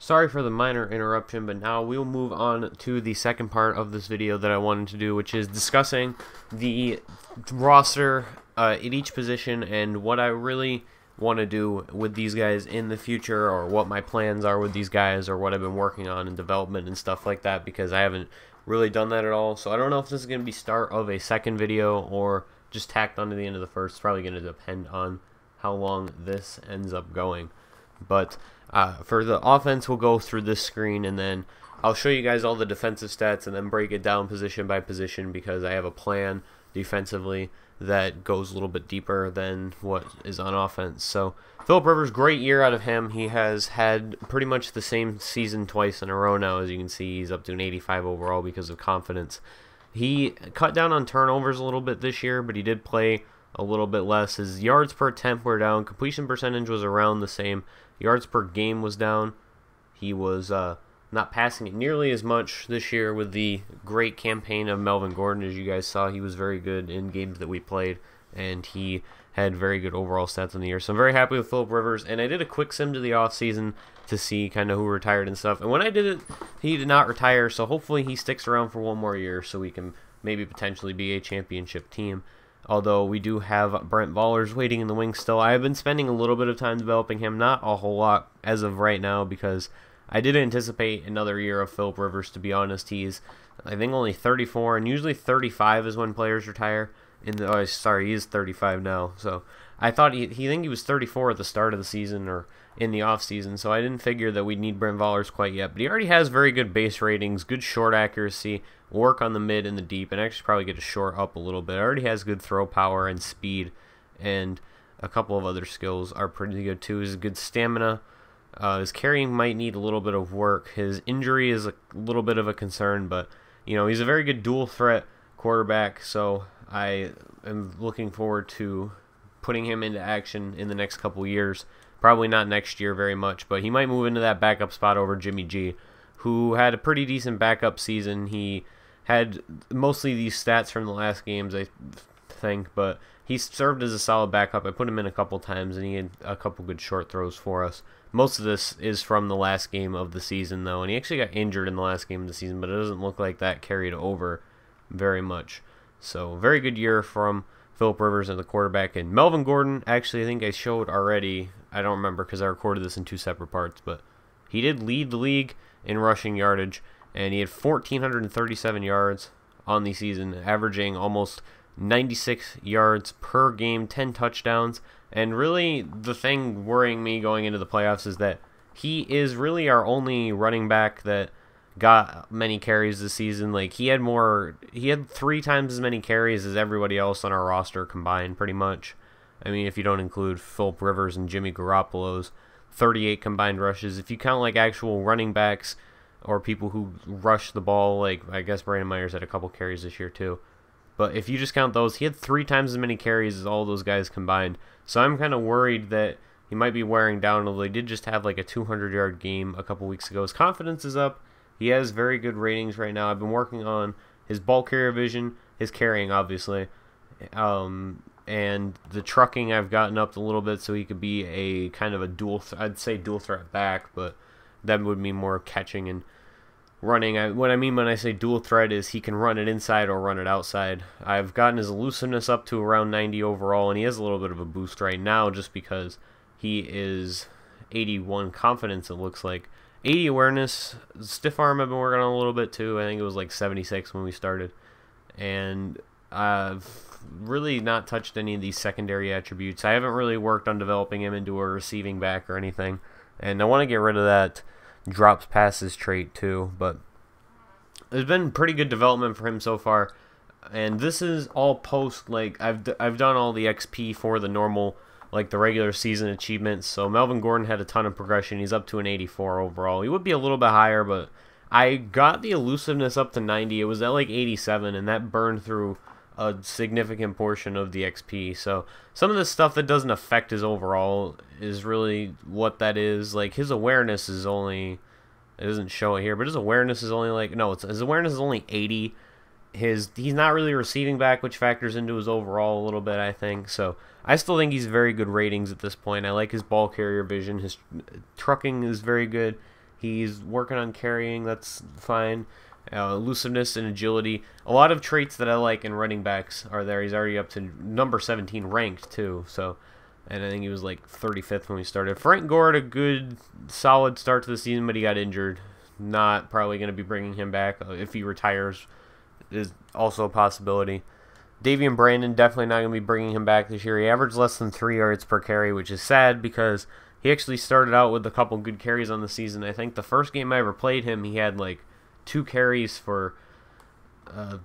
Sorry for the minor interruption, but now we'll move on to the second part of this video that I wanted to do, which is discussing the roster at each position and what I really want to do with these guys in the future, or what my plans are with these guys, or what I've been working on in development and stuff like that, because I haven't really done that at all. So I don't know if this is going to be start of a second video or just tacked onto the end of the first. It's probably going to depend on how long this ends up going. But for the offense, we'll go through this screen, and then I'll show you guys all the defensive stats and then break it down position by position, because I have a plan defensively that goes a little bit deeper than what is on offense. So Philip Rivers, great year out of him. He has had pretty much the same season twice in a row now. As you can see, he's up to an 85 overall because of confidence. He cut down on turnovers a little bit this year, but he did play a little bit less. His yards per attempt were down. Completion percentage was around the same. Yards per game was down. He was not passing it nearly as much this year with the great campaign of Melvin Gordon. As you guys saw, he was very good in games that we played, and he had very good overall stats in the year. So I'm very happy with Philip Rivers, and I did a quick sim to the offseason to see kind of who retired and stuff. And when I did it, he did not retire, so hopefully he sticks around for one more year so we can maybe potentially be a championship team. Although we do have Brent Vollers waiting in the wings still. I have been spending a little bit of time developing him, not a whole lot as of right now, because I did anticipate another year of Philip Rivers, to be honest. He's, I think, only 34, and usually 35 is when players retire. Oh, sorry, he is 35 now. So I thought he was 34 at the start of the season or in the off season. So I didn't figure that we'd need Brent Vollers quite yet. But he already has very good base ratings, good short accuracy, work on the mid and the deep, and actually probably get his short up a little bit. Already has good throw power and speed, and a couple of other skills are pretty good too. He's good stamina. His carrying might need a little bit of work. His injury is a little bit of a concern, but you know, he's a very good dual threat quarterback, so I am looking forward to putting him into action in the next couple years. Probably not next year very much, but he might move into that backup spot over Jimmy G, who had a pretty decent backup season. He had mostly these stats from the last games, I think, but he served as a solid backup. I put him in a couple times, and he had a couple good short throws for us. Most of this is from the last game of the season, though, and he actually got injured in the last game of the season, but it doesn't look like that carried over very much. So, very good year from Philip Rivers and the quarterback. And Melvin Gordon, actually, I think I showed already. I don't remember because I recorded this in two separate parts, but he did lead the league in rushing yardage, and he had 1,437 yards on the season, averaging almost 96 yards per game, 10 touchdowns. And really, the thing worrying me going into the playoffs is that he is really our only running back that got many carries this season. Like, he had 3 times as many carries as everybody else on our roster combined, pretty much. I mean, if you don't include Philip Rivers and Jimmy Garoppolo's 38 combined rushes. If you count like actual running backs or people who rush the ball, like I guess Brandon Myers had a couple carries this year too. But if you just count those, he had 3 times as many carries as all those guys combined. So I'm kind of worried that he might be wearing down, although he did just have like a 200-yard game a couple weeks ago. His confidence is up. He has very good ratings right now. I've been working on his ball carrier vision, his carrying, obviously, and the trucking I've gotten up a little bit so he could be a kind of a I'd say dual threat back, but that would mean more catching and running. What I mean when I say dual threat is he can run it inside or run it outside. I've gotten his elusiveness up to around 90 overall, and he has a little bit of a boost right now just because he is 81 confidence, it looks like. 80 awareness. Stiff arm I've been working on a little bit too. I think it was like 76 when we started. And I've really not touched any of these secondary attributes. I haven't really worked on developing him into a receiving back or anything. And I want to get rid of that drops passes trait too, but there's been pretty good development for him so far. And this is all post, like I've done all the XP for the normal, like the regular season achievements. So Melvin Gordon had a ton of progression. He's up to an 84 overall. He would be a little bit higher, but I got the elusiveness up to 90. It was at like 87, and that burned through a significant portion of the XP. So some of the stuff that doesn't affect his overall is really what that is. Like his awareness is only, it doesn't show it here, but his awareness is only like, no, his awareness is only 80. He's not really a receiving back, which factors into his overall a little bit, I think. So I still think he's very good ratings at this point. I like his ball carrier vision. His trucking is very good. He's working on carrying. That's fine. Elusiveness and agility. A lot of traits that I like in running backs are there. He's already up to number 17 ranked, too. So, and I think he was like 35th when we started. Frank Gore had a good, solid start to the season, but he got injured. Not probably going to be bringing him back. If he retires, is also a possibility. Davian Brandon, definitely not going to be bringing him back this year. He averaged less than 3 yards per carry, which is sad because he actually started out with a couple good carries on the season. I think the first game I ever played him, he had like 2 carries for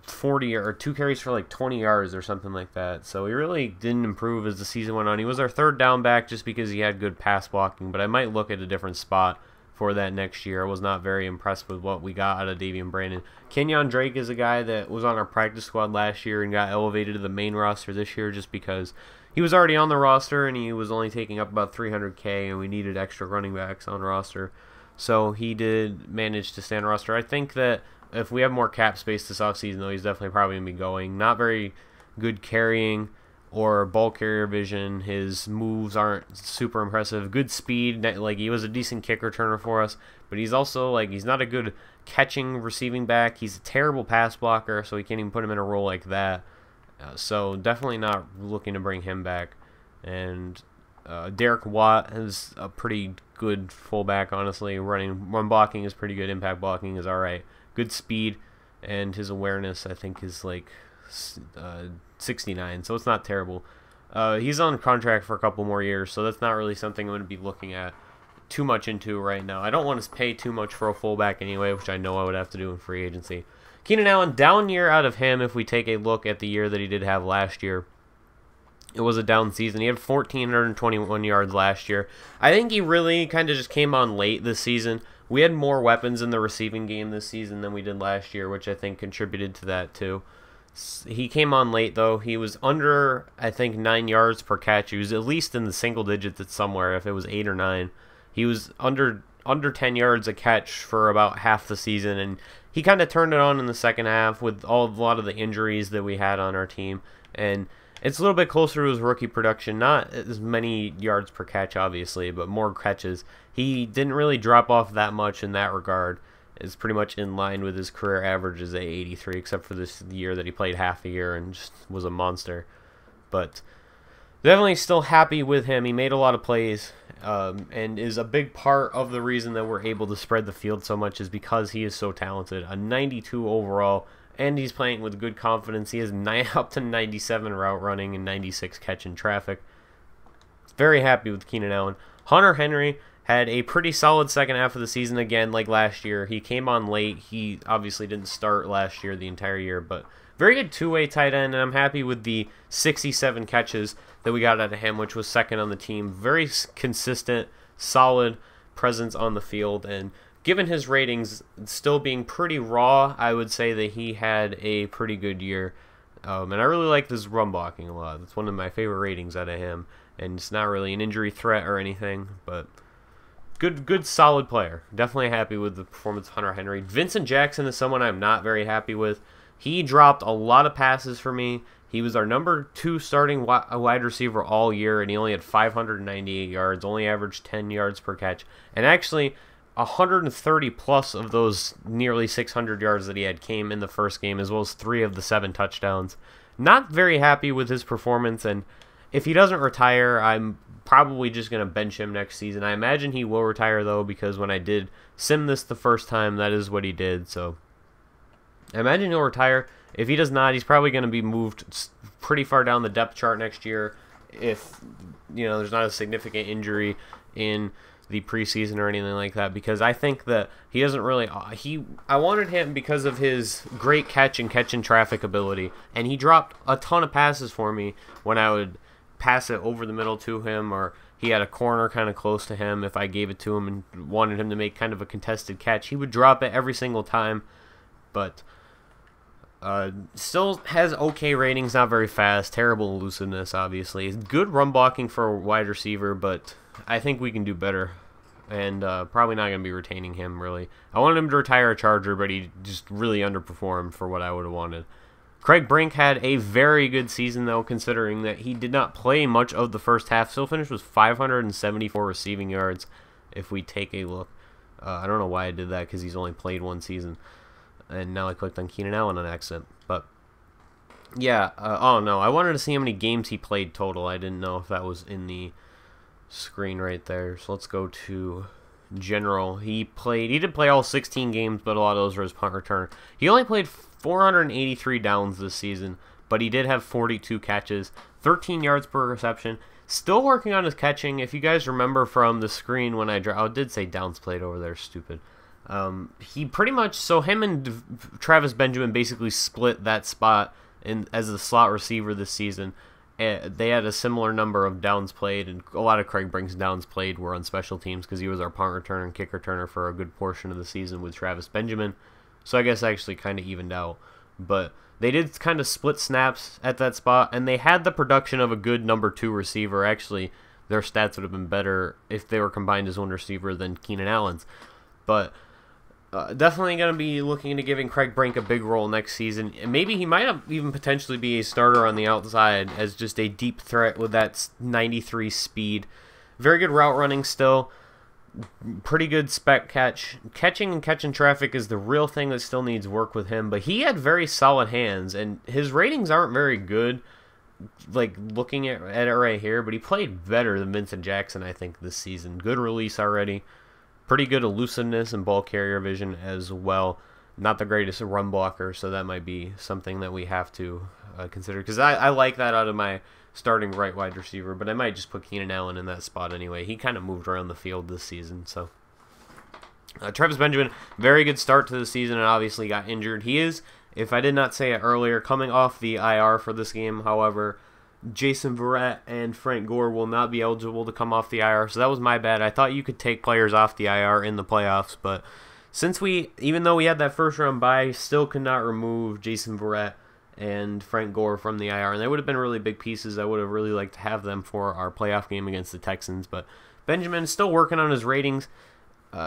40 or 2 carries for like 20 yards or something like that. So he really didn't improve as the season went on. He was our third down back just because he had good pass blocking, but I might look at a different spot for that next year. I was not very impressed with what we got out of Davian Brandon. Kenyon Drake is a guy that was on our practice squad last year and got elevated to the main roster this year just because he was already on the roster and he was only taking up about $300K and we needed extra running backs on roster. So he did manage to stay on roster. I think that if we have more cap space this offseason, though, he's definitely probably going to be going. Not very good carrying or ball carrier vision. His moves aren't super impressive. Good speed, like he was a decent kick returner for us, but he's also like he's not a good catching receiving back. He's a terrible pass blocker, so we can't even put him in a role like that. So definitely not looking to bring him back. And Derek Watt is a pretty good fullback, honestly. Run blocking is pretty good. Impact blocking is all right. Good speed, and his awareness I think is like 69, so it's not terrible. He's on contract for a couple more years, so that's not really something I'm going to be looking at too much into right now. I don't want to pay too much for a fullback anyway, which I know I would have to do in free agency. Keenan Allen, down year out of him if we take a look at the year that he did have last year. It was a down season. He had 1,421 yards last year. I think he really kind of just came on late this season. We had more weapons in the receiving game this season than we did last year, which I think contributed to that too. He came on late, though. He was under, I think, 9 yards per catch. He was at least in the single digits at somewhere, if it was 8 or 9. He was under 10 yards a catch for about half the season, and he kind of turned it on in the second half with a lot of the injuries that we had on our team. And it's a little bit closer to his rookie production. Not as many yards per catch, obviously, but more catches. He didn't really drop off that much in that regard. Is pretty much in line with his career averages at 83, except for this year that he played half a year and just was a monster. But definitely still happy with him. He made a lot of plays and is a big part of the reason that we're able to spread the field so much is because he is so talented. A 92 overall, and he's playing with good confidence. He is up to 97 route running and 96 catch in traffic. Very happy with Keenan Allen. Hunter Henry had a pretty solid second half of the season again, like last year. He came on late. He obviously didn't start last year the entire year, but very good two-way tight end, and I'm happy with the 67 catches that we got out of him, which was second on the team. Very consistent, solid presence on the field, and given his ratings still being pretty raw, I would say that he had a pretty good year. And I really like this run blocking a lot. That's one of my favorite ratings out of him, and it's not really an injury threat or anything, but good, solid player. Definitely happy with the performance of Hunter Henry. Vincent Jackson is someone I'm not very happy with. He dropped a lot of passes for me. He was our number 2 starting wide receiver all year, and he only had 598 yards, only averaged 10 yards per catch. And actually, 130 plus of those nearly 600 yards that he had came in the first game, as well as 3 of the 7 touchdowns. Not very happy with his performance, and if he doesn't retire, I'm probably just going to bench him next season. I imagine he will retire, though, because when I did sim this the first time, that is what he did. So I imagine he'll retire. If he does not, he's probably going to be moved pretty far down the depth chart next year if there's not a significant injury in the preseason or anything like that, because I think that he doesn't really I wanted him because of his great catch and traffic ability, and he dropped a ton of passes for me when I would pass it over the middle to him, or he had a corner kind of close to him. If I gave it to him and wanted him to make kind of a contested catch, he would drop it every single time. But still has okay ratings, not very fast, terrible elusiveness, obviously. Good run blocking for a wide receiver, but I think we can do better, and probably not going to be retaining him, really. I wanted him to retire a Charger, but he just really underperformed for what I would have wanted. Craig Brink had a very good season, though, considering that he did not play much of the first half. Still finished with 574 receiving yards, if we take a look. I don't know why I did that because he's only played one season. And now I clicked on Keenan Allen on accident. But, yeah. Oh, no. I wanted to see how many games he played total. I didn't know if that was in the screen right there. So let's go to general. He did play all 16 games, but a lot of those were his punt return. He only played 483 downs this season, but he did have 42 catches, 13 yards per reception. Still working on his catching. If you guys remember from the screen when I did say downs played over there, stupid. He pretty much, so him and Travis Benjamin basically split that spot as the slot receiver this season. They had a similar number of downs played, and a lot of Craig Brink's downs played were on special teams because he was our punt returner and kick returner for a good portion of the season with Travis Benjamin. So I guess actually kind of evened out. But they did kind of split snaps at that spot, and they had the production of a good number 2 receiver. Actually, their stats would have been better if they were combined as one receiver than Keenan Allen's. But definitely going to be looking into giving Craig Brink a big role next season. And maybe he might even potentially be a starter on the outside as just a deep threat with that 93 speed. Very good route running still. Pretty good spec catch. Catching and catching traffic is the real thing that still needs work with him. But he had very solid hands, and his ratings aren't very good, like looking at it right here. But he played better than Vincent Jackson, I think, this season. Good release already. Pretty good elusiveness and ball carrier vision as well. Not the greatest run blocker, so that might be something that we have to consider. Because I like that out of my starting right wide receiver, but I might just put Keenan Allen in that spot anyway. He kind of moved around the field this season. So Travis Benjamin, very good start to the season and obviously got injured. He is, if I did not say it earlier, coming off the IR for this game. However, Jason Verrett and Frank Gore will not be eligible to come off the IR, so that was my bad. I thought you could take players off the IR in the playoffs, but since even though we had that first round bye, still could not remove Jason Verrett and Frank Gore from the IR, and they would have been really big pieces. I would have really liked to have them for our playoff game against the Texans, but Benjamin is still working on his ratings.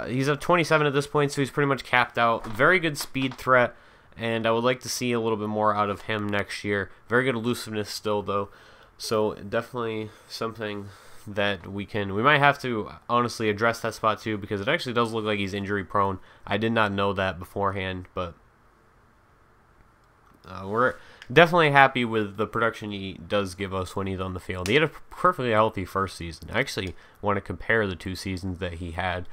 He's at 27 at this point, so he's pretty much capped out. Very good speed threat, and I would like to see a little bit more out of him next year. Very good elusiveness still, though. So definitely something that we might have to honestly address that spot too, because it actually does look like he's injury prone. I did not know that beforehand, but we're definitely happy with the production he does give us when he's on the field. He had a perfectly healthy first season. I actually want to compare the 2 seasons that he had.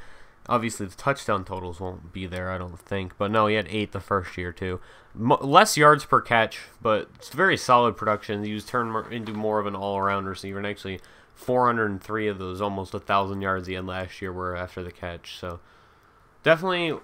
Obviously, the touchdown totals won't be there, I don't think. But no, he had 8 the first year, too. Less yards per catch, but it's very solid production. He was turned into more of an all-around receiver. And actually, 403 of those almost 1,000 yards he had last year were after the catch. So definitely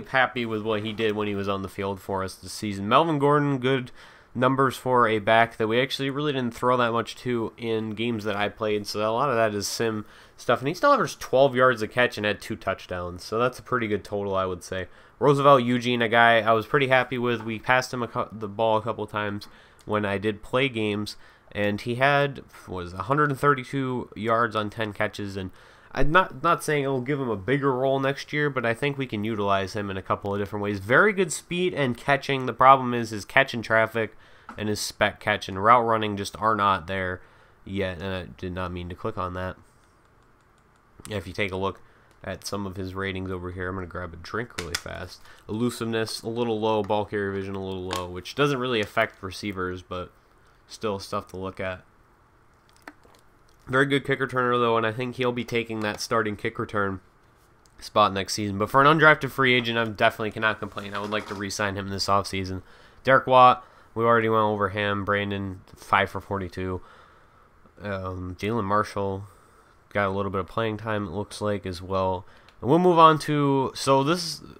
happy with what he did when he was on the field for us this season. Melvin Gordon, good numbers for a back that we actually really didn't throw that much to in games that I played, so a lot of that is sim stuff, and he still averaged 12 yards a catch and had 2 touchdowns, so that's a pretty good total, I would say. Roosevelt Eugene, a guy I was pretty happy with. We passed him the ball a couple times when I did play games, and he had 132 yards on 10 catches, and I'm not saying it'll give him a bigger role next year, but I think we can utilize him in a couple of different ways. Very good speed and catching. The problem is his catch in traffic and his spec catch and route running just are not there yet, and I did not mean to click on that. If you take a look at some of his ratings over here, I'm going to grab a drink really fast. Elusiveness, a little low. Ball carrier vision, a little low, which doesn't really affect receivers, but still stuff to look at. Very good kick returner, though, and I think he'll be taking that starting kick return spot next season. But for an undrafted free agent, I definitely cannot complain. I would like to re-sign him this offseason. Derek Watt, we already went over him. Brandon, 5 for 42. Jalen Marshall got a little bit of playing time, it looks like, as well. And we'll move on to,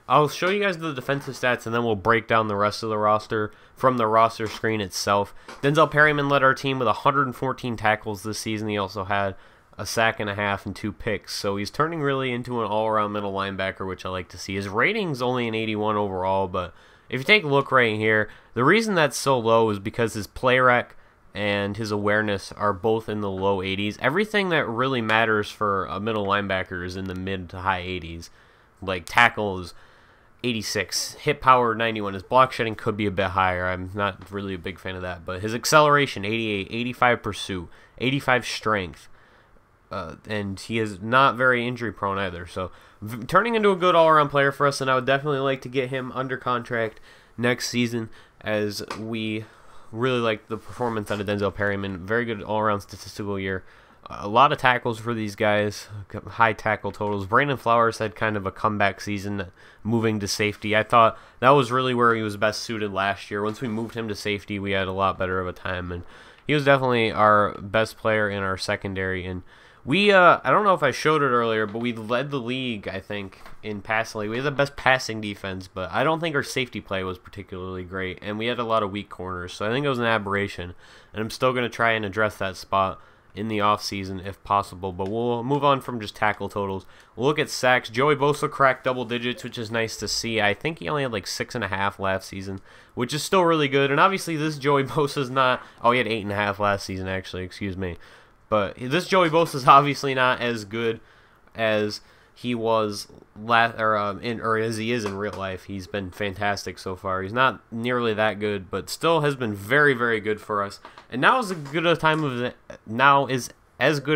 I'll show you guys the defensive stats, and then we'll break down the rest of the roster from the roster screen itself. Denzel Perryman led our team with 114 tackles this season. He also had a sack and a half and 2 picks, so he's turning really into an all-around middle linebacker, which I like to see. His rating's only an 81 overall, but if you take a look right here, the reason that's so low is because his play rec and his awareness are both in the low 80s. Everything that really matters for a middle linebacker is in the mid to high 80s. Like tackles, 86, hit power 91. His block shedding could be a bit higher. I'm not really a big fan of that, but his acceleration 88, 85 pursuit, 85 strength, and he is not very injury prone either. So turning into a good all-around player for us, and I would definitely like to get him under contract next season, as we really like the performance out of Denzel Perryman. Very good all-around statistical year. A lot of tackles for these guys, high tackle totals. Brandon Flowers had kind of a comeback season moving to safety. I thought that was really where he was best suited last year. Once we moved him to safety, we had a lot better of a time, and he was definitely our best player in our secondary. And we, I don't know if I showed it earlier, but we led the league, I think, in passing league. We had the best passing defense, but I don't think our safety play was particularly great, and we had a lot of weak corners, so I think it was an aberration, and I'm still going to try and address that spot in the offseason if possible. But we'll move on from just tackle totals. We'll look at sacks. Joey Bosa cracked double digits, which is nice to see. I think he only had like 6.5 last season, which is still really good. And obviously this Joey Bosa's not... Oh, he had 8.5 last season, actually. Excuse me. But this Joey Bosa's obviously not as good as he was or as he is in real life. He's been fantastic so far. He's not nearly that good, but still has been very, very good for us. And now is as good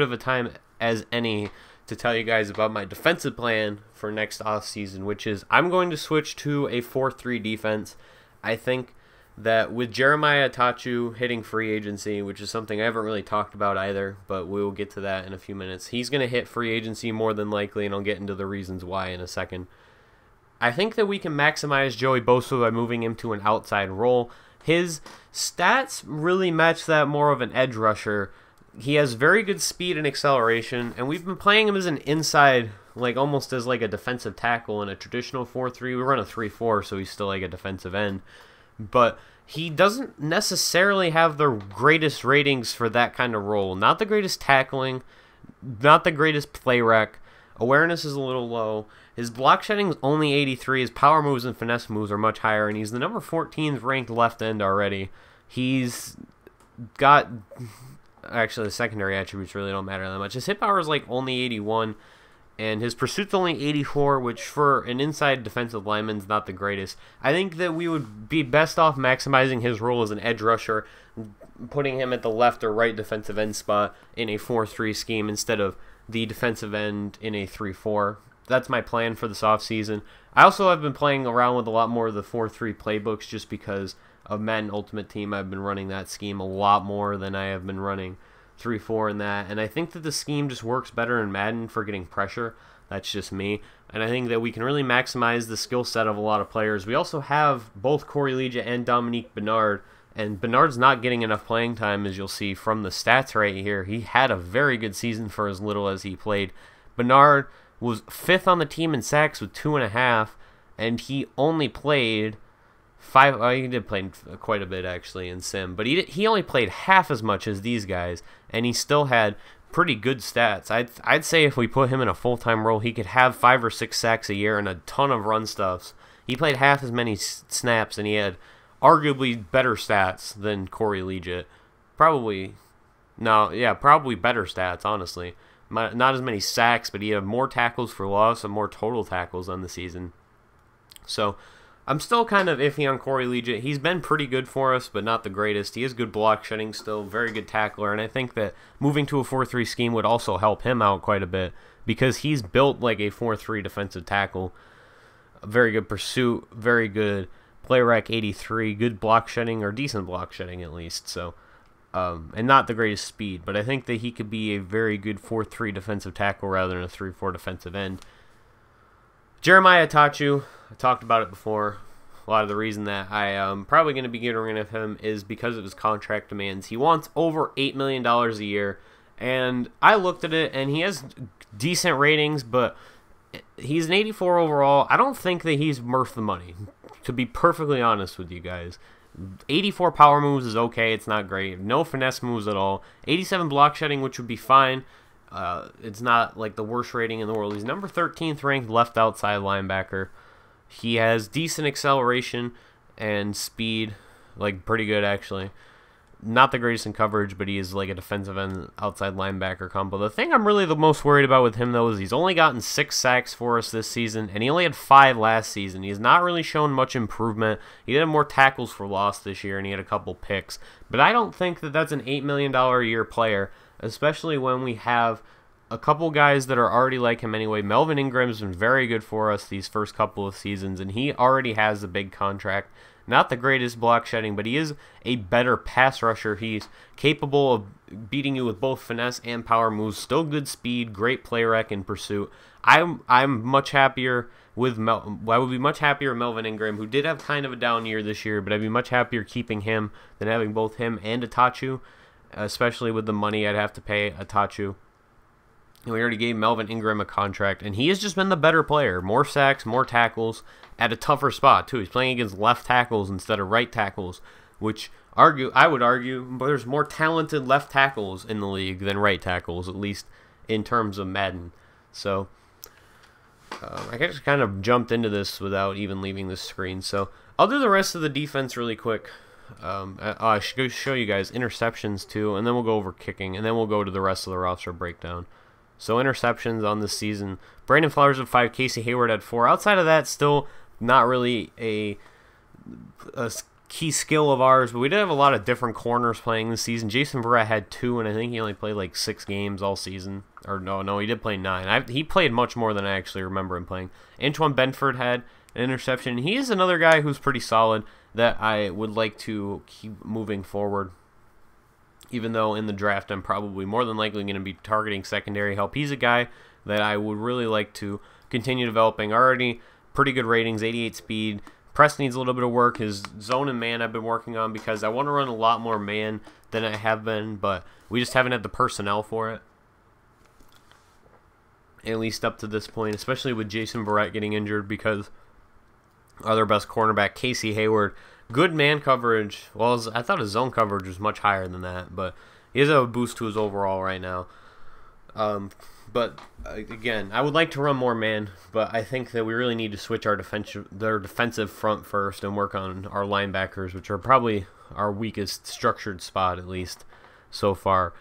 of a time as any to tell you guys about my defensive plan for next offseason, which is I'm going to switch to a 4-3 defense. I think that with Jeremiah Attachu hitting free agency, which is something I haven't really talked about either, but we will get to that in a few minutes. He's going to hit free agency more than likely, and I'll get into the reasons why in a second. I think that we can maximize Joey Bosa by moving him to an outside role. His stats really match that more of an edge rusher. He has very good speed and acceleration, and we've been playing him as an inside, like almost as like a defensive tackle in a traditional 4-3. We run a 3-4, so he's still like a defensive end. But he doesn't necessarily have the greatest ratings for that kind of role. Not the greatest tackling, not the greatest play rec. Awareness is a little low. His block shedding is only 83. His power moves and finesse moves are much higher, and he's the number 14th ranked left end already. He's got... Actually, the secondary attributes really don't matter that much. His hit power is like only 81. And his pursuit's only 84, which for an inside defensive lineman is not the greatest. I think that we would be best off maximizing his role as an edge rusher, putting him at the left or right defensive end spot in a 4-3 scheme instead of the defensive end in a 3-4. That's my plan for this offseason. I also have been playing around with a lot more of the 4-3 playbooks just because of Madden Ultimate Team. I've been running that scheme a lot more than I have been running 3-4 in that, and I think that the scheme just works better in Madden for getting pressure. That's just me, and I think that we can really maximize the skill set of a lot of players. We also have both Corey Liuget and Dominique Bernard, and Bernard's not getting enough playing time, as you'll see from the stats right here. He had a very good season for as little as he played. Bernard was 5th on the team in sacks with 2.5, and he only played 5. He did play quite a bit actually in Sim, but he only played half as much as these guys, and he still had pretty good stats. I'd say if we put him in a full-time role, he could have 5 or 6 sacks a year and a ton of run stuffs. He played half as many snaps, and he had arguably better stats than Corey Liuget. Probably better stats, honestly. Not as many sacks, but he had more tackles for loss and more total tackles on the season. So I'm still kind of iffy on Corey Liuget. He's been pretty good for us, but not the greatest. He is good block shedding still, very good tackler, and I think that moving to a 4-3 scheme would also help him out quite a bit because he's built like a 4-3 defensive tackle. A very good pursuit, very good play rec 83, good block shedding, or decent block shedding at least. So, and not the greatest speed, but I think that he could be a very good 4-3 defensive tackle rather than a 3-4 defensive end. Jeremiah Attachu, I talked about it before. A lot of the reason that I am probably going to be getting rid of him is because of his contract demands. He wants over $8 million a year, and I looked at it, and he has decent ratings, but he's an 84 overall. I don't think that he's worth the money, to be perfectly honest with you guys. 84 power moves is okay. It's not great. No finesse moves at all. 87 block shedding, which would be fine. It's not like the worst rating in the world. He's number 13th ranked left outside linebacker. He has decent acceleration and speed, like pretty good actually. Not the greatest in coverage, but he is like a defensive end outside linebacker combo. The thing I'm really the most worried about with him though is he's only gotten 6 sacks for us this season, and he only had 5 last season. He's not really shown much improvement. He did have more tackles for loss this year, and he had a couple picks. But I don't think that that's an $8 million a year player, especially when we have a couple guys that are already like him anyway. Melvin Ingram's been very good for us these first couple of seasons, and he already has a big contract. Not the greatest block shedding, but he is a better pass rusher. He's capable of beating you with both finesse and power moves. Still good speed, great play rec in pursuit. I'm much happier with I would be much happier with Melvin Ingram, who did have kind of a down year this year, but I'd be much happier keeping him than having both him and Itachu, especially with the money I'd have to pay Itachu. And we already gave Melvin Ingram a contract, and he has just been the better player. More sacks, more tackles, at a tougher spot, too. He's playing against left tackles instead of right tackles, which I would argue there's more talented left tackles in the league than right tackles, at least in terms of Madden. So I just kind of jumped into this without even leaving the screen. So I'll do the rest of the defense really quick. I should go show you guys interceptions, too, and then we'll go over kicking, and then we'll go to the rest of the roster breakdown. So interceptions on this season. Brandon Flowers had 5. Casey Hayward had 4. Outside of that, still not really a key skill of ours, but we did have a lot of different corners playing this season. Jason Verrett had 2, and I think he only played like 6 games all season. Or no, he did play 9. He played much more than I actually remember him playing. Antoine Benford had an interception. He is another guy who's pretty solid that I would like to keep moving forward. Even though in the draft I'm probably more than likely going to be targeting secondary help. He's a guy that I would really like to continue developing. Already pretty good ratings, 88 speed. Press needs a little bit of work. His zone and man I've been working on because I want to run a lot more man than I have been, but we just haven't had the personnel for it. At least up to this point, especially with Jason Verrett getting injured because our other best cornerback, Casey Hayward, good man coverage. Well, I thought his zone coverage was much higher than that, but he has a boost to his overall right now. But again, I would like to run more man, but I think that we really need to switch our defensive front first and work on our linebackers, which are probably our weakest structured spot, at least so far.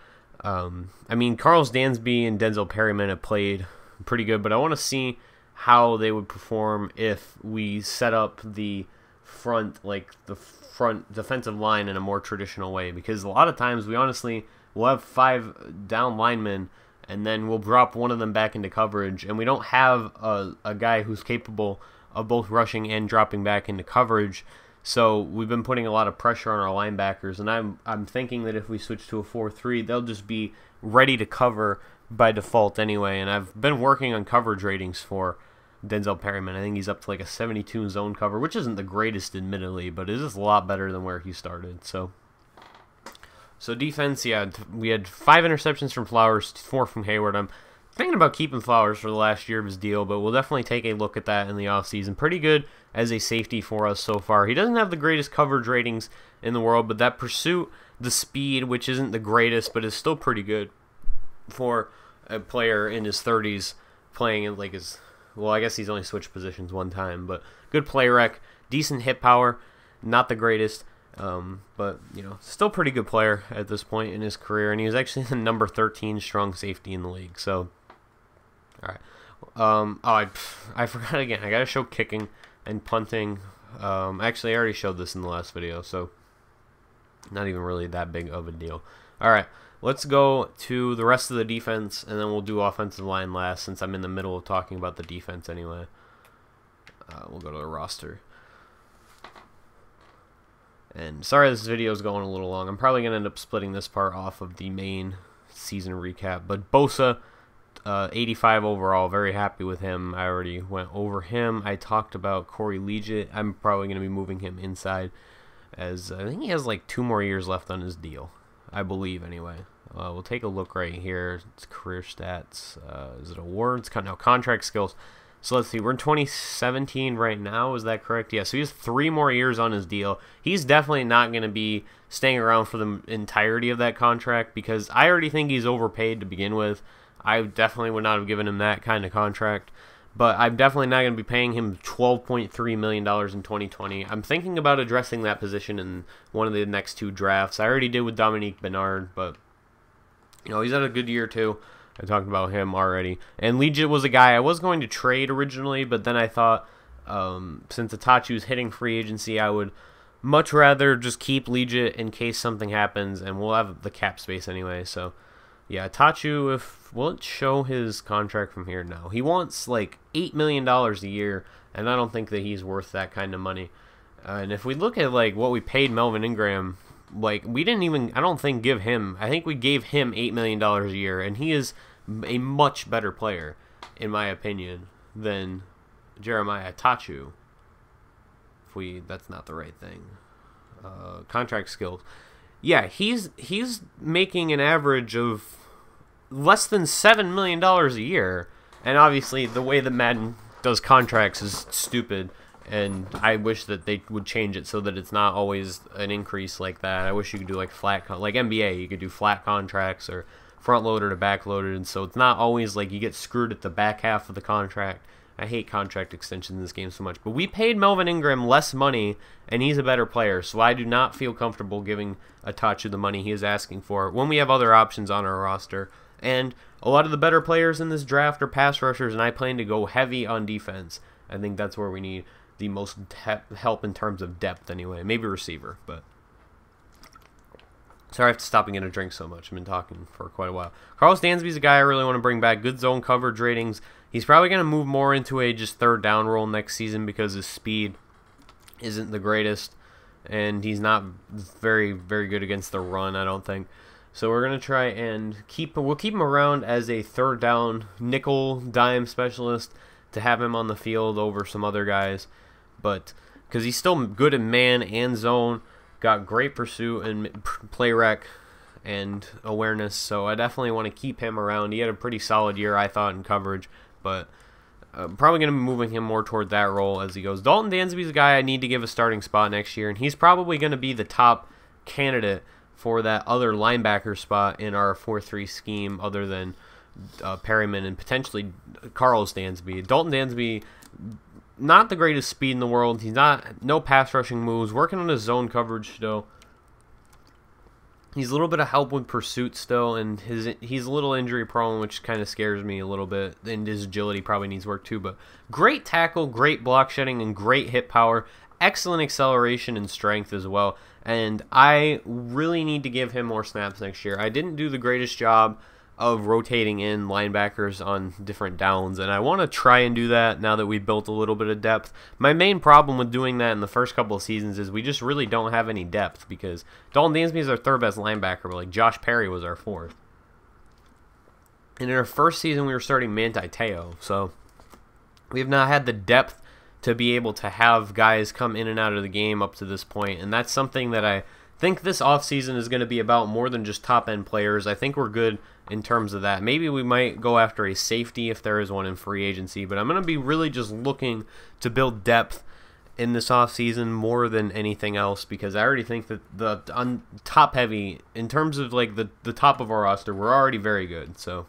I mean, Carlos Dansby and Denzel Perryman have played pretty good, but I want to see how they would perform if we set up the front defensive line in a more traditional way, because a lot of times we honestly will have 5 down linemen and then we'll drop one of them back into coverage, and we don't have a guy who's capable of both rushing and dropping back into coverage. So we've been putting a lot of pressure on our linebackers, and I'm thinking that if we switch to a 4-3, they'll just be ready to cover by default anyway. And I've been working on coverage ratings for Denzel Perryman. I think he's up to like a 72 zone cover, which isn't the greatest admittedly, but it is a lot better than where he started. So defense, yeah, we had 5 interceptions from Flowers, 4 from Hayward. I'm thinking about keeping Flowers for the last year of his deal, but we'll definitely take a look at that in the offseason. Pretty good as a safety for us so far. He doesn't have the greatest coverage ratings in the world, but that pursuit, the speed, which isn't the greatest, but is still pretty good for a player in his 30s playing in like his... Well, I guess he's only switched positions one time, but good play rec, decent hit power, not the greatest, but you know, still pretty good player at this point in his career, and he was actually the number 13 strong safety in the league. So, all right, I forgot again. I gotta show kicking and punting. Actually, I already showed this in the last video, so not even really that big of a deal. All right. Let's go to the rest of the defense, and then we'll do offensive line last, since I'm in the middle of talking about the defense anyway. We'll go to the roster. And sorry this video is going a little long. I'm probably going to end up splitting this part off of the main season recap. But Bosa, 85 overall, very happy with him. I already went over him. I talked about Corey Liuget. I'm probably going to be moving him inside, as I think he has like 2 more years left on his deal. I believe, anyway. We'll take a look right here. It's career stats. Is it awards? No, contract skills. So let's see. We're in 2017 right now. Is that correct? Yeah, so he has 3 more years on his deal. He's definitely not going to be staying around for the entirety of that contract, because I already think he's overpaid to begin with. I definitely would not have given him that kind of contract. But I'm definitely not going to be paying him $12.3 million in 2020. I'm thinking about addressing that position in one of the next 2 drafts. I already did with Dominique Bernard, but you know, he's had a good year too. I talked about him already. And Liuget was a guy I was going to trade originally, but then I thought since Itachu's hitting free agency, I would much rather just keep Liuget in case something happens, and we'll have the cap space anyway. So Yeah, Tachu, will it show his contract from here? No. He wants like $8 million a year, and I don't think that he's worth that kind of money. And if we look at like what we paid Melvin Ingram, like we didn't even, I don't think, give him, I think we gave him $8 million a year, and he is a much better player, in my opinion, than Jeremiah Tachu. That's not the right thing. Contract skills. Yeah, he's making an average of less than $7 million a year, and obviously the way that Madden does contracts is stupid, and I wish that they would change it so that it's not always an increase like that. I wish you could do like like NBA, you could do flat contracts or front loaded or back loaded, and so it's not always like you get screwed at the back half of the contract. I hate contract extensions in this game so much. But we paid Melvin Ingram less money, and he's a better player, so I do not feel comfortable giving Atachu the money he is asking for when we have other options on our roster. And a lot of the better players in this draft are pass rushers, and I plan to go heavy on defense. I think that's where we need the most help in terms of depth anyway. Maybe receiver, but... Sorry I have to stop and get a drink so much. I've been talking for quite a while. Carlos Dansby's a guy I really want to bring back. Good zone coverage ratings. He's probably going to move more into a just third down role next season because his speed isn't the greatest, and he's not very, very good against the run, I don't think. So we're going to try and we'll keep him around as a third down nickel dime specialist to have him on the field over some other guys. But because he's still good in man and zone, got great pursuit and play rec and awareness, so I definitely want to keep him around. He had a pretty solid year, I thought, in coverage, but I'm probably going to be moving him more toward that role as he goes. Dalton Dansby's a guy I need to give a starting spot next year, and he's probably going to be the top candidate for that other linebacker spot in our 4-3 scheme other than Perryman and potentially Carlos Dansby. Dalton Dansby, not the greatest speed in the world. He's no pass rushing moves. Working on his zone coverage still. He's a little bit of help with pursuit still, and he's a little injury prone, which kind of scares me a little bit. And his agility probably needs work too. But great tackle, great block shedding, and great hit power. Excellent acceleration and strength as well. And I really need to give him more snaps next year. I didn't do the greatest job of rotating in linebackers on different downs, and I want to try and do that now that we've built a little bit of depth. My main problem with doing that in the first couple of seasons is we just really don't have any depth, because Dalton Dansby is our third best linebacker, but like Josh Perry was our fourth. And in our first season we were starting Manti Te'o, so we have not had the depth to be able to have guys come in and out of the game up to this point, and that's something that I think this offseason is going to be about more than just top-end players. I think we're good in terms of that. Maybe we might go after a safety if there is one in free agency, but I'm going to be really just looking to build depth in this offseason more than anything else, because I already think that the top-heavy, in terms of like the top of our roster, we're already very good. So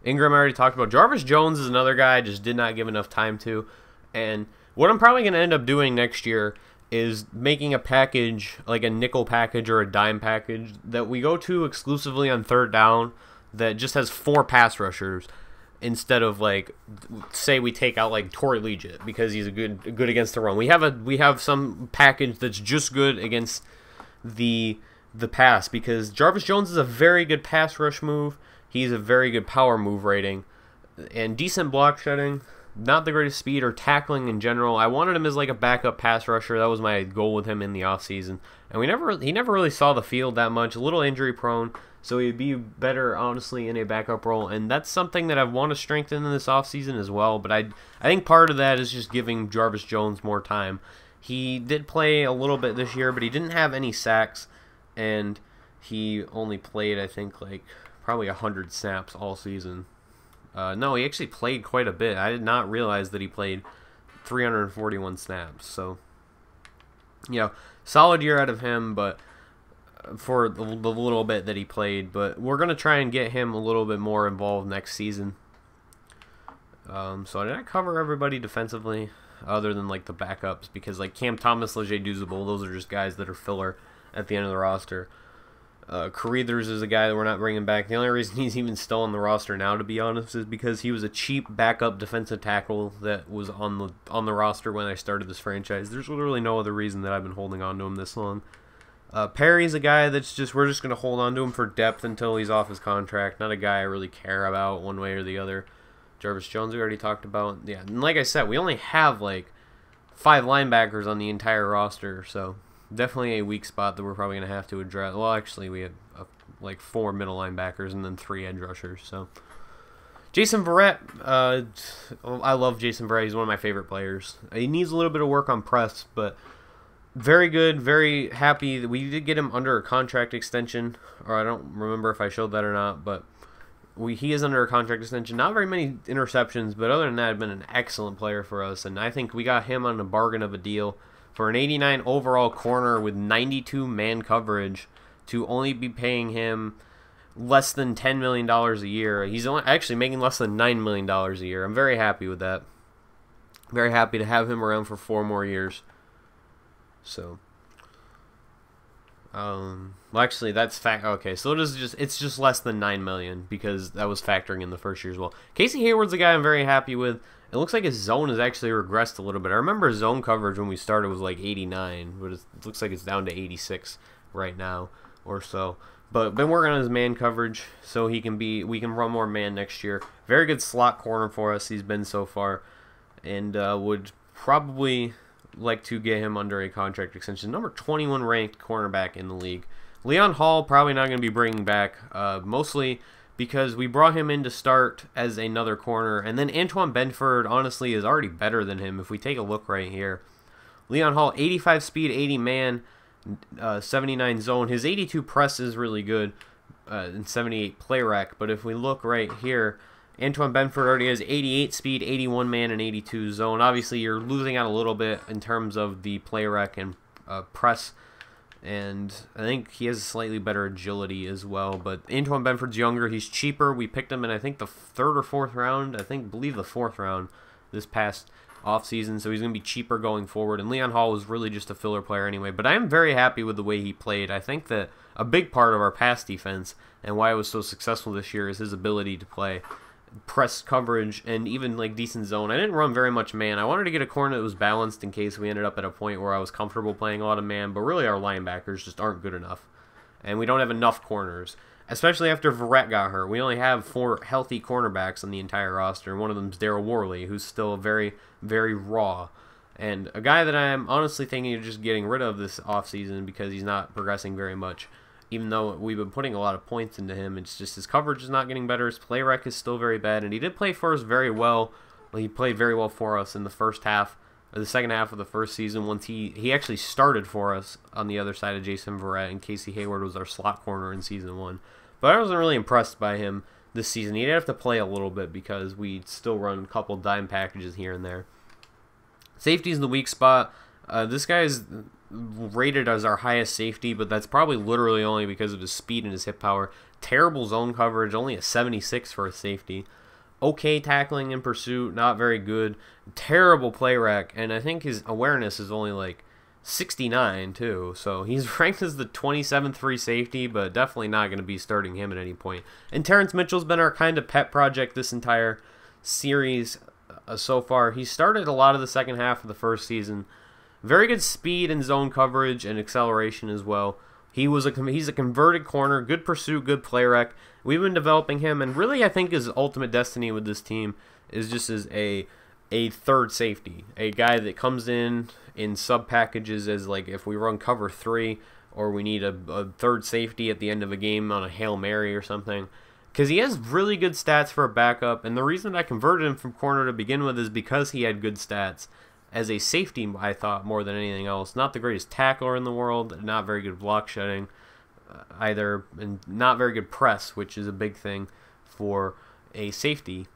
Ingram I already talked about. Jarvis Jones is another guy I just did not give enough time to, and what I'm probably going to end up doing next year is making a package, like a nickel package or a dime package, that we go to exclusively on third down that just has 4 pass rushers instead of, like, say we take out like Torrey Legit because he's good against the run. We have some package that's just good against the pass, because Jarvis Jones is a very good pass rush move. He's a very good power move rating and decent block shedding. Not the greatest speed or tackling in general. I wanted him as like a backup pass rusher. That was my goal with him in the offseason. And he never really saw the field that much. A little injury prone, so he'd be better, honestly, in a backup role. And that's something that I want to strengthen in this offseason as well. But I think part of that is just giving Jarvis Jones more time. He did play a little bit this year, but he didn't have any sacks. And he only played, I think, like probably 100 snaps all season. No, he actually played quite a bit. I did not realize that he played 341 snaps. So, you know, solid year out of him, but for the little bit that he played. But we're going to try and get him a little bit more involved next season. So did I cover everybody defensively other than like the backups? Because like Cam Thomas, Leger Duzable, those are just guys that are filler at the end of the roster. Carruthers is a guy that we're not bringing back. The only reason he's even still on the roster now, to be honest, is because he was a cheap backup defensive tackle that was on the roster when I started this franchise. There's literally no other reason that I've been holding on to him this long. Perry's a guy that's we're just going to hold on to him for depth until he's off his contract. Not a guy I really care about one way or the other. Jarvis Jones we already talked about. Yeah, and like I said, we only have like 5 linebackers on the entire roster, so definitely a weak spot that we're probably going to have to address. Well, actually, we have like 4 middle linebackers and then 3 edge rushers. So Jason Verrett, I love Jason Verrett. He's one of my favorite players. He needs a little bit of work on press, but very good, very happy that we did get him under a contract extension, or I don't remember if I showed that or not, but he is under a contract extension. Not very many interceptions, but other than that, been an excellent player for us, and I think we got him on a bargain of a deal for an 89 overall corner with 92 man coverage to only be paying him less than $10 million a year. He's only actually making less than $9 million a year. I'm very happy with that. Very happy to have him around for 4 more years. So, well, actually, that's okay. So it's just less than $9 million because that was factoring in the first year as well. Casey Hayward's a guy I'm very happy with. It looks like his zone has actually regressed a little bit. I remember his zone coverage when we started was like 89, but it looks like it's down to 86 right now or so. But been working on his man coverage so we can run more man next year. Very good slot corner for us he's been so far, and would probably like to get him under a contract extension. Number 21 ranked cornerback in the league. Leon Hall probably not going to be bringing back, mostly because we brought him in to start as another corner, and then Antoine Benford honestly is already better than him if we take a look right here. Leon Hall, 85 speed, 80 man, 79 zone. His 82 press is really good, and 78 play rec, but if we look right here, Antoine Benford already has 88 speed, 81 man, and 82 zone. Obviously, you're losing out a little bit in terms of the play rec and press, and I think he has slightly better agility as well. But Antoine Benford's younger. He's cheaper. We picked him in, I think, the 3rd or 4th round. Believe the 4th round this past offseason, so he's going to be cheaper going forward. And Leon Hall was really just a filler player anyway. But I am very happy with the way he played. I think that a big part of our pass defense and why it was so successful this year is his ability to play press coverage and even like decent zone. I didn't run very much man. I wanted to get a corner that was balanced in case we ended up at a point where I was comfortable playing a lot of man, but really our linebackers just aren't good enough, and we don't have enough corners, especially after Verrett got hurt. We only have 4 healthy cornerbacks on the entire roster, and one of them is Daryl Worley, who's still very, very raw, and a guy that I'm honestly thinking of just getting rid of this offseason because he's not progressing very much. Even though we've been putting a lot of points into him, it's just his coverage is not getting better. His play rec is still very bad, and he did play for us very well. He played very well for us in the first half, or the second half of the first season. Once he actually started for us on the other side of Jason Verrett, and Casey Hayward was our slot corner in season 1. But I wasn't really impressed by him this season. He did have to play a little bit because we still run a couple dime packages here and there. Safety is the weak spot. This guy is rated as our highest safety, but that's probably literally only because of his speed and his hip power. Terrible zone coverage, only a 76 for a safety. Okay tackling in pursuit, not very good. Terrible play rec, and I think his awareness is only like 69 too, so he's ranked as the 27th free safety, but definitely not going to be starting him at any point. And Terrence Mitchell's been our kind of pet project this entire series so far. He started a lot of the second half of the first season. Very good speed and zone coverage and acceleration as well. He's a converted corner, good pursuit, good play rec. We've been developing him, and really I think his ultimate destiny with this team is just as a third safety, a guy that comes in sub packages as like if we run cover 3 or we need a third safety at the end of a game on a Hail Mary or something. Because he has really good stats for a backup, and the reason I converted him from corner to begin with is because he had good stats as a safety, I thought, more than anything else. Not the greatest tackler in the world, not very good block shedding either, and not very good press, which is a big thing for a safety,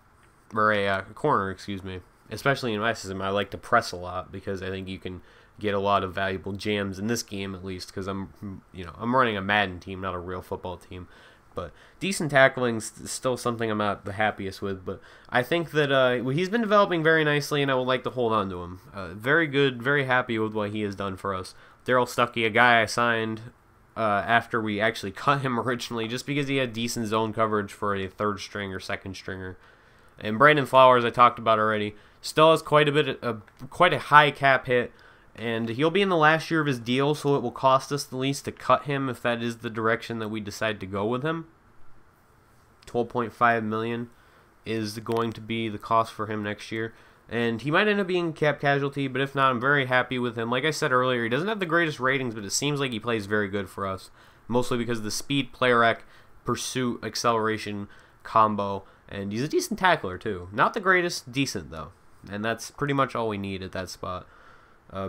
or a corner, excuse me. Especially in my system, I like to press a lot because I think you can get a lot of valuable jams in this game, at least, because I'm running a Madden team, not a real football team. But decent tackling is still something I'm not the happiest with. But I think that he's been developing very nicely, and I would like to hold on to him. Very good, very happy with what he has done for us. Daryl Stuckey, a guy I signed after we actually cut him originally, just because he had decent zone coverage for a third string or second stringer. And Brandon Flowers, I talked about already, still has quite a high cap hit, And he'll be in the last year of his deal, so it will cost us the least to cut him if that is the direction that we decide to go with him. $12.5 million is going to be the cost for him next year. And he might end up being cap casualty, but if not, I'm very happy with him. Like I said earlier, he doesn't have the greatest ratings, but it seems like he plays very good for us. Mostly because of the speed, player rec, pursuit, acceleration combo, and he's a decent tackler too. Not the greatest, decent though. And that's pretty much all we need at that spot.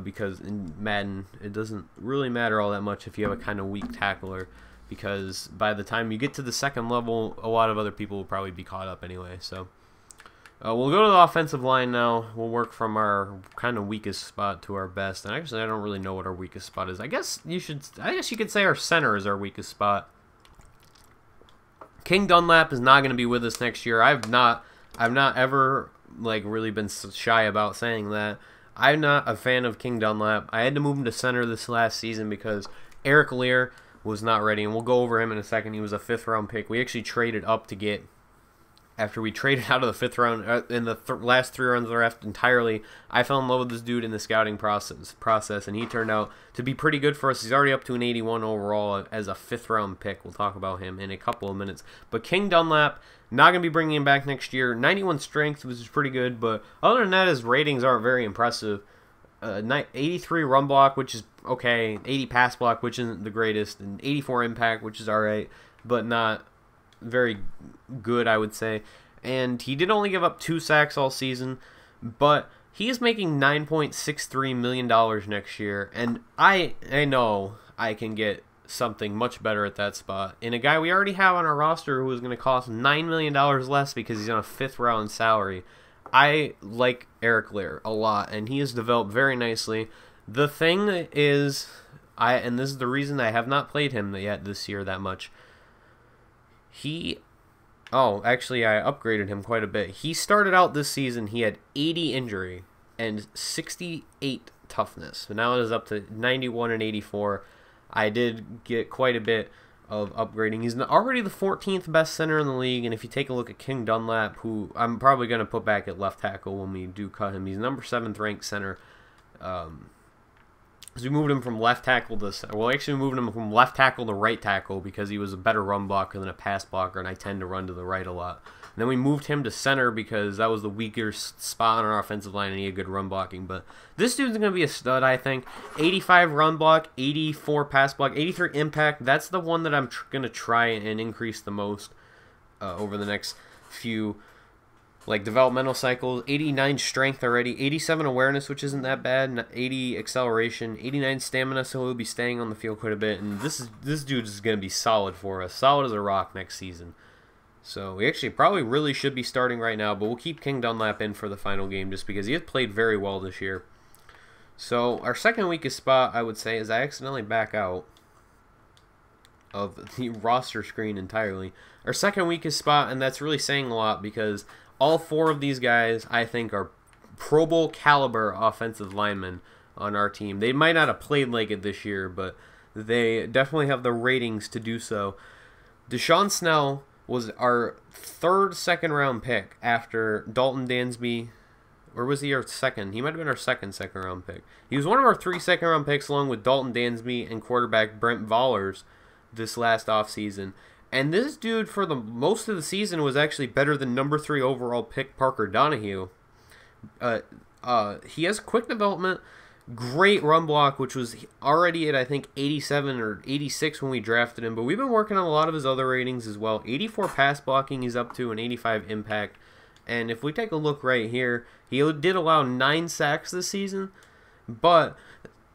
Because in Madden, it doesn't really matter all that much if you have a kind of weak tackler, because by the time you get to the second level, a lot of other people will probably be caught up anyway. So we'll go to the offensive line now. We'll work from our kind of weakest spot to our best. And actually, I don't really know what our weakest spot is. I guess you could say our center is our weakest spot. King Dunlap is not going to be with us next year. I've not ever like really been shy about saying that. I'm not a fan of King Dunlap. I had to move him to center this last season because Eric Lear was not ready, and we'll go over him in a second. He was a 5th round pick. We actually traded up to get, after we traded out of the 5th round, in the last 3 rounds of the draft entirely, I fell in love with this dude in the scouting process, and he turned out to be pretty good for us. He's already up to an 81 overall as a 5th round pick. We'll talk about him in a couple of minutes. But King Dunlap, not going to be bringing him back next year. 91 strength, which is pretty good, but other than that, his ratings aren't very impressive. 83 run block, which is okay. 80 pass block, which isn't the greatest. And 84 impact, which is alright, but not very good, I would say. And he did only give up 2 sacks all season, but he is making $9.63 million next year, and I know I can get something much better at that spot. And a guy we already have on our roster who is going to cost $9 million less because he's on a 5th round salary. I like Eric Lear a lot, and he has developed very nicely. The thing is, and this is the reason I have not played him yet this year that much. Actually, I upgraded him quite a bit. He started out this season, he had 80 injury and 68 toughness. So now it is up to 91 and 84. I did get quite a bit of upgrading. He's already the 14th best center in the league, and if you take a look at King Dunlap, who I'm probably going to put back at left tackle when we do cut him, he's number 7th ranked center. So we moved him from left tackle to center. Well, actually, we moved him from left tackle to right tackle because he was a better run blocker than a pass blocker, and I tend to run to the right a lot. And then we moved him to center because that was the weaker spot on our offensive line, and he had good run blocking. But this dude's going to be a stud, I think. 85 run block, 84 pass block, 83 impact. That's the one that I'm going to try and increase the most over the next few developmental cycles. 89 strength already, 87 awareness, which isn't that bad, 80 acceleration, 89 stamina, so he'll be staying on the field quite a bit. And this dude is going to be solid for us, solid as a rock next season. So we actually probably really should be starting right now, but we'll keep King Dunlap in for the final game just because he has played very well this year. So our second weakest spot, I would say, is I accidentally back out of the roster screen entirely. Our second weakest spot, and that's really saying a lot because all 4 of these guys, I think, are Pro Bowl caliber offensive linemen on our team. They might not have played like it this year, but they definitely have the ratings to do so. Deshaun Snell was our 3rd second-round pick after Dalton Dansby, or was he our second? He might have been our second-round pick. He was one of our 3 second-round picks along with Dalton Dansby and quarterback Brent Vollers this last offseason. And this dude, for the most of the season, was actually better than number 3 overall pick Parker Donahue. He has quick development, great run block, which was already at, I think, 87 or 86 when we drafted him. But we've been working on a lot of his other ratings as well. 84 pass blocking he's up to, and 85 impact. And if we take a look right here, he did allow 9 sacks this season, but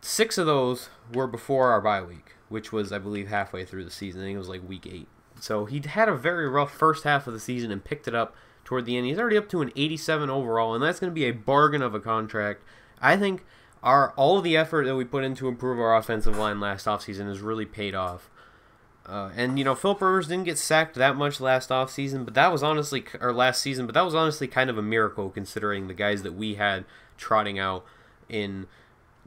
6 of those were before our bye week, which was, I believe, halfway through the season. I think it was like week 8. So he had a very rough first half of the season and picked it up toward the end. He's already up to an 87 overall, and that's going to be a bargain of a contract. I think all of the effort that we put in to improve our offensive line last offseason has really paid off. And Philip Rivers didn't get sacked that much last offseason, but that was honestly kind of a miracle considering the guys that we had trotting out in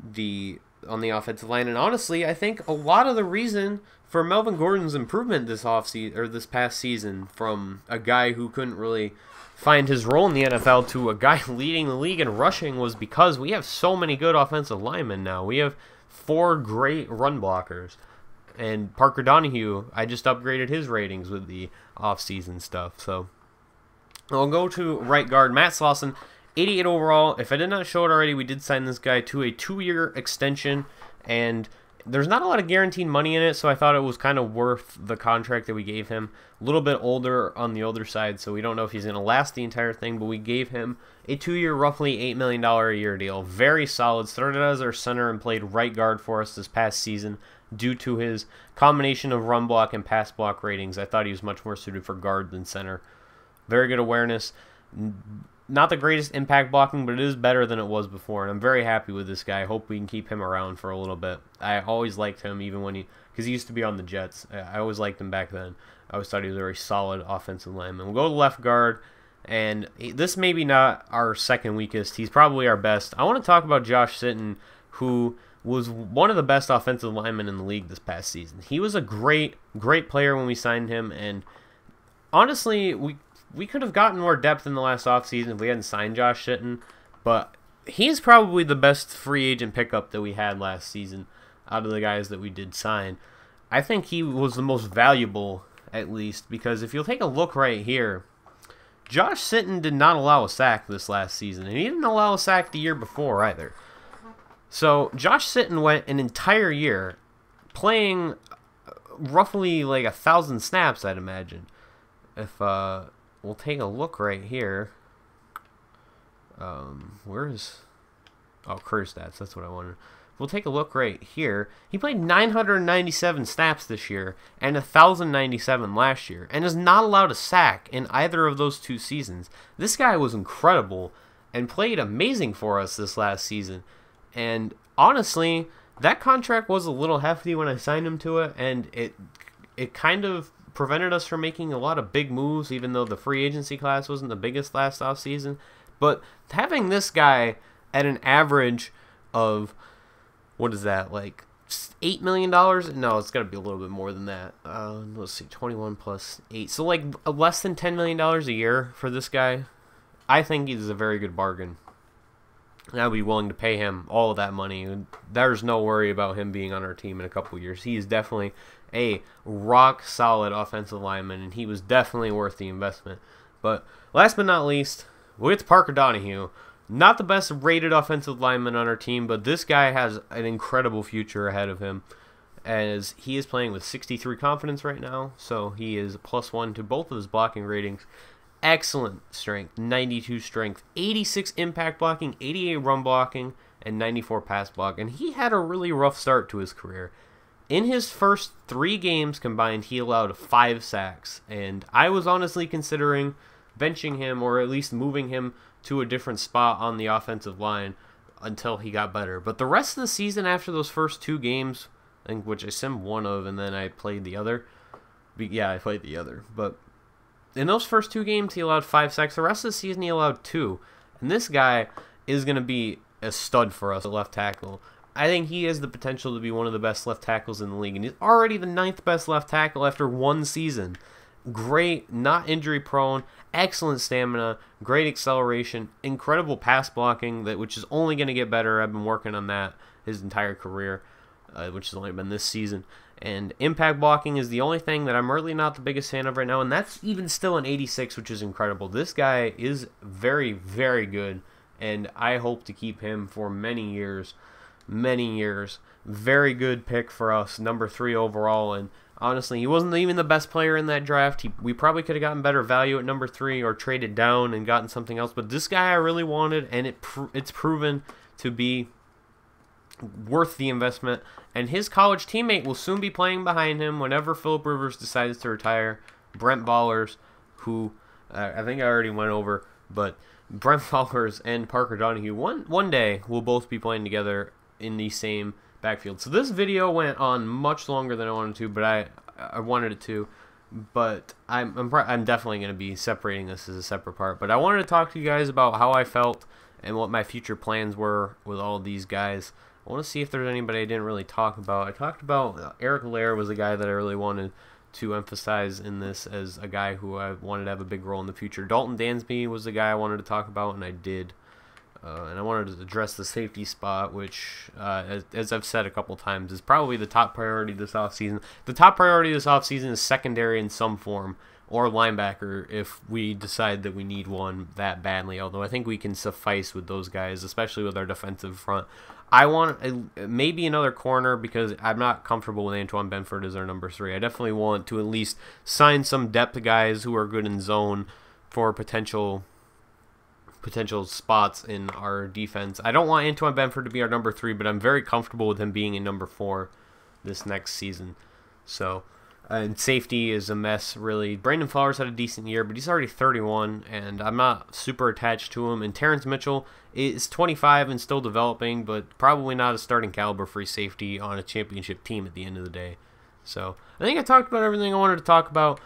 the on the offensive line. And honestly, I think a lot of the reason for Melvin Gordon's improvement this offseason or this past season, from a guy who couldn't really find his role in the NFL to a guy leading the league in rushing, was because we have so many good offensive linemen now. We have 4 great run blockers. And Parker Donahue, I just upgraded his ratings with the offseason stuff. So I'll go to right guard, Matt Slauson, 88 overall. If I did not show it already, we did sign this guy to a 2-year extension, and there's not a lot of guaranteed money in it, so I thought it was kind of worth the contract that we gave him. A little bit older on the older side, so we don't know if he's going to last the entire thing, but we gave him a 2-year, roughly $8 million a year deal. Very solid. Started as our center and played right guard for us this past season due to his combination of run block and pass block ratings. I thought he was much more suited for guard than center. Very good awareness. Not the greatest impact blocking, but it is better than it was before, and I'm very happy with this guy. I hope we can keep him around for a little bit. I always liked him, even when because he used to be on the Jets. I always liked him back then. I always thought he was a very solid offensive lineman. We'll go to left guard, and this may be not our second weakest. He's probably our best. I want to talk about Josh Sitton, who was one of the best offensive linemen in the league this past season. He was a great player when we signed him, and honestly, we could have gotten more depth in the last offseason if we hadn't signed Josh Sitton, but he's probably the best free agent pickup that we had last season out of the guys that we did sign. I think he was the most valuable, at least, because if you'll take a look right here, Josh Sitton did not allow a sack this last season, and he didn't allow a sack the year before either. So Josh Sitton went an entire year playing roughly like 1,000 snaps, I'd imagine. If we'll take a look right here. Where's... Oh, career stats. That's what I wanted. We'll take a look right here. He played 997 snaps this year and 1,097 last year, and is not allowed a sack in either of those 2 seasons. This guy was incredible and played amazing for us this last season. And honestly, that contract was a little hefty when I signed him to it, and it kind of prevented us from making a lot of big moves, even though the free agency class wasn't the biggest last offseason. But having this guy at an average of, what is that, like $8 million? No, it's got to be a little bit more than that. Let's see, 21 plus 8. So like less than $10 million a year for this guy. I think he's a very good bargain. And I'd be willing to pay him all of that money. There's no worry about him being on our team in a couple years. He is definitely a rock-solid offensive lineman, and he was definitely worth the investment. But last but not least, we'll get to Parker Donahue. Not the best rated offensive lineman on our team, but this guy has an incredible future ahead of him, as he is playing with 63 confidence right now, so he is +1 to both of his blocking ratings. Excellent strength, 92 strength, 86 impact blocking, 88 run blocking, and 94 pass block. And he had a really rough start to his career. In his first 3 games combined, he allowed 5 sacks. And I was honestly considering benching him, or at least moving him to a different spot on the offensive line until he got better. But the rest of the season after those first 2 games, I think, which I simmed one of and then I played the other. Yeah, I played the other. But in those first 2 games, he allowed 5 sacks. The rest of the season, he allowed 2. And this guy is going to be a stud for us at left tackle. I think he has the potential to be one of the best left tackles in the league. And he's already the 9th best left tackle after 1 season. Great, not injury prone, excellent stamina, great acceleration, incredible pass blocking, which is only going to get better. I've been working on that his entire career, which has only been this season. And impact blocking is the only thing that I'm really not the biggest fan of right now, and that's even still an 86, which is incredible. This guy is very, very good, and I hope to keep him for many years. Many years. Very good pick for us, number 3 overall, and honestly, he wasn't even the best player in that draft. We probably could have gotten better value at number 3 or traded down and gotten something else, but this guy I really wanted, and it's proven to be worth the investment. And his college teammate will soon be playing behind him whenever Phillip Rivers decides to retire. Brent Ballers, who I think I already went over, but Brent Ballers and Parker Donahue one day will both be playing together in the same backfield. So this video went on much longer than I wanted to, but I wanted it to. But I'm definitely going to be separating this as a separate part. But I wanted to talk to you guys about how I felt and what my future plans were with all of these guys. I want to see if there's anybody I didn't really talk about. I talked about Eric Lair was a guy that I really wanted to emphasize in this as a guy who I wanted to have a big role in the future. Dalton Dansby was the guy I wanted to talk about, and I did. And I wanted to address the safety spot, which, as I've said a couple times, is probably the top priority this offseason. The top priority this offseason is secondary in some form, or linebacker if we decide that we need one that badly, although I think we can suffice with those guys, especially with our defensive front. I want maybe another corner because I'm not comfortable with Antoine Benford as our number 3. I definitely want to at least sign some depth guys who are good in zone for potential spots in our defense. I don't want Antoine Benford to be our number 3, but I'm very comfortable with him being in number 4 this next season. So, and safety is a mess, really. Brandon Flowers had a decent year, but he's already 31, and I'm not super attached to him. And Terrence Mitchell is 25 and still developing, but probably not a starting caliber free safety on a championship team at the end of the day. So, I think I talked about everything I wanted to talk about.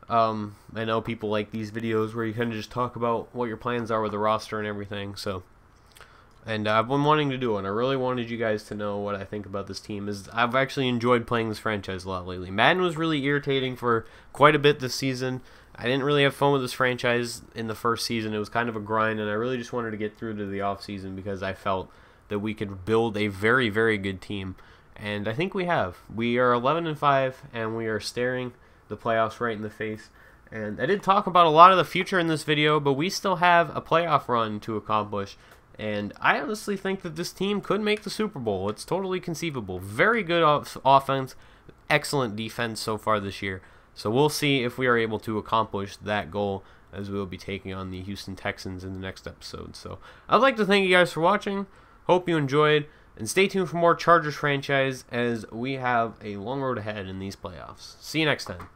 I know people like these videos where you kind of just talk about what your plans are with the roster and everything. So, and I've been wanting to do it. And I really wanted you guys to know what I think about this team. I've actually enjoyed playing this franchise a lot lately. Madden was really irritating for quite a bit this season. I didn't really have fun with this franchise in the first season. It was kind of a grind, and I really just wanted to get through to the offseason because I felt that we could build a very, very good team. And I think we have. We are 11-5, and we are staring the playoffs right in the face. And I did talk about a lot of the future in this video, but we still have a playoff run to accomplish. And I honestly think that this team could make the Super Bowl. It's totally conceivable. Very good offense, excellent defense so far this year. So we'll see if we are able to accomplish that goal as we will be taking on the Houston Texans in the next episode. So I'd like to thank you guys for watching. Hope you enjoyed. And stay tuned for more Chargers franchise as we have a long road ahead in these playoffs. See you next time.